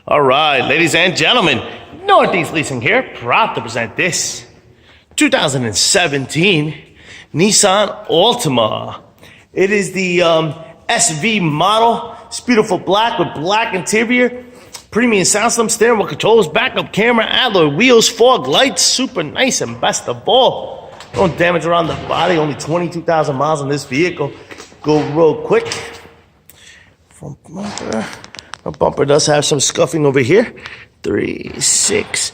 All right, ladies and gentlemen, Northeast Leasing here, proud to present this 2017 Nissan Altima. It is the SV model. It's beautiful black with black interior, premium sound system, steering wheel controls, backup camera, alloy wheels, fog lights, super nice, and best of all, no damage around the body. Only 22,000 miles on this vehicle. Go real quick. Front bumper. The bumper does have some scuffing over here. 3, 6,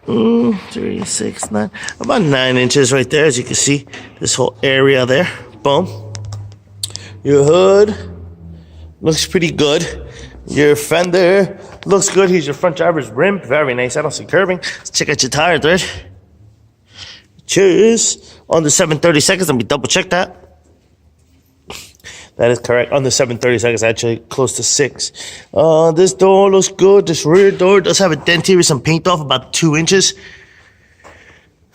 3, 6, 9, about 9 inches right there, as you can see. This whole area there. Boom. Your hood looks pretty good. Your fender looks good. Here's your front driver's rim. Very nice. I don't see curving. Let's check out your tire thread. Cheers. On the 7/32, let me double check that. That is correct. On the 7/32, actually close to 6. This door looks good. This rear door does have a dent here with some paint off, about 2 inches.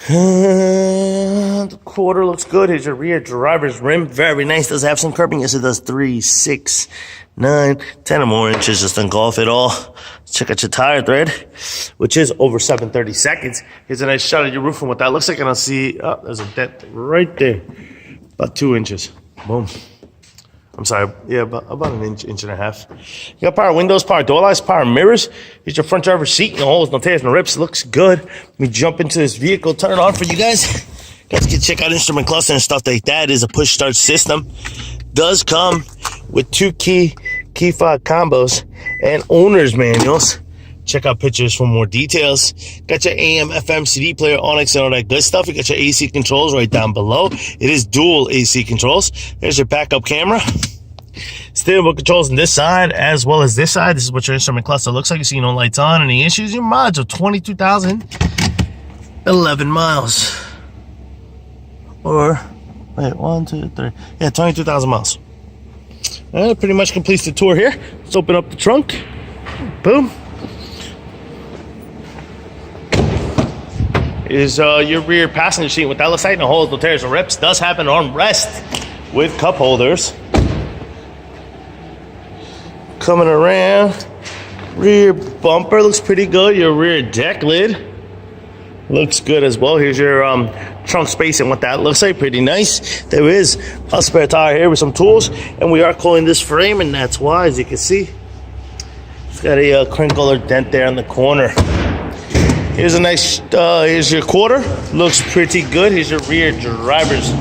The quarter looks good. Here's your rear driver's rim. Very nice. Does have some curving. Yes, it does. 3, 6, 9, 10 or more inches. Just engulf it all. Let's check out your tire thread, which is over 7/32. Here's a nice shot of your roof and what that looks like. And I'll see, there's a dent right there. About 2 inches. Boom. I'm sorry, yeah, about an inch and a half. You got power windows, power door locks, power mirrors. Here's your front driver's seat. No holes, no tears, no rips. It looks good. Let me jump into this vehicle, turn it on for you guys. Guys can check out instrument cluster and stuff like that. It is a push start system. Does come with 2 key fob combos and owner's manuals. Check out pictures for more details. Got your AM, FM, CD player, Onyx, and all that good stuff. You got your AC controls right down below. It is dual AC controls. There's your backup camera. Steering wheel controls on this side as well as this side. This is what your instrument cluster looks like. You see no lights on. Any issues? Your miles are 22,011 miles. Or, wait, 1, 2, 3. Yeah, 22,000 miles. That pretty much completes the tour here. Let's open up the trunk. Boom. Is your rear passenger seat with that looks like. No holes, no tears, no rips. Does have an armrest with cup holders. Coming around, rear bumper looks pretty good. Your rear deck lid looks good as well. Here's your trunk space and what that looks like. Pretty nice. There is a spare tire here with some tools, and we are cooling this frame, and that's why, as you can see, it's got a crinkle or dent there in the corner. Here's a nice, here's your quarter. Looks pretty good. Here's your rear driver's,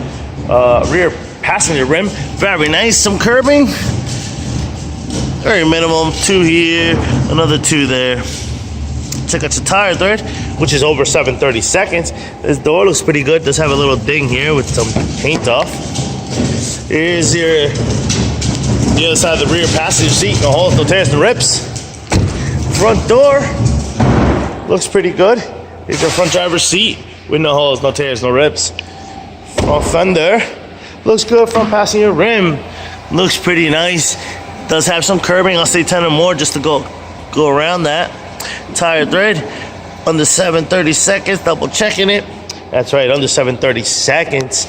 rear passenger rim. Very nice. Some curbing. Very minimum. 2 here, another 2 there. Check out your tire thread, which is over 7/32. This door looks pretty good. Does have a little ding here with some paint off. Here's the other side of the rear passenger seat. No holes, no tears, no rips. Front door looks pretty good. Here's your front driver's seat with no holes, no tears, no rips. Front fender looks good. Front passenger rim looks pretty nice. Does have some curbing. I'll say 10 or more just to go around that. Tire thread under 7/32. Double checking it. That's right, under 7/32.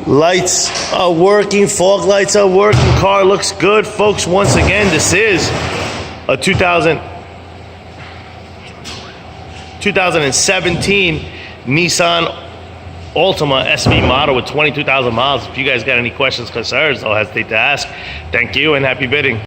Lights are working. Fog lights are working. Car looks good, folks. Once again, this is a 2017 Nissan Altima SV model with 22,000 miles. If you guys got any questions, concerns, don't hesitate to ask. Thank you and happy bidding.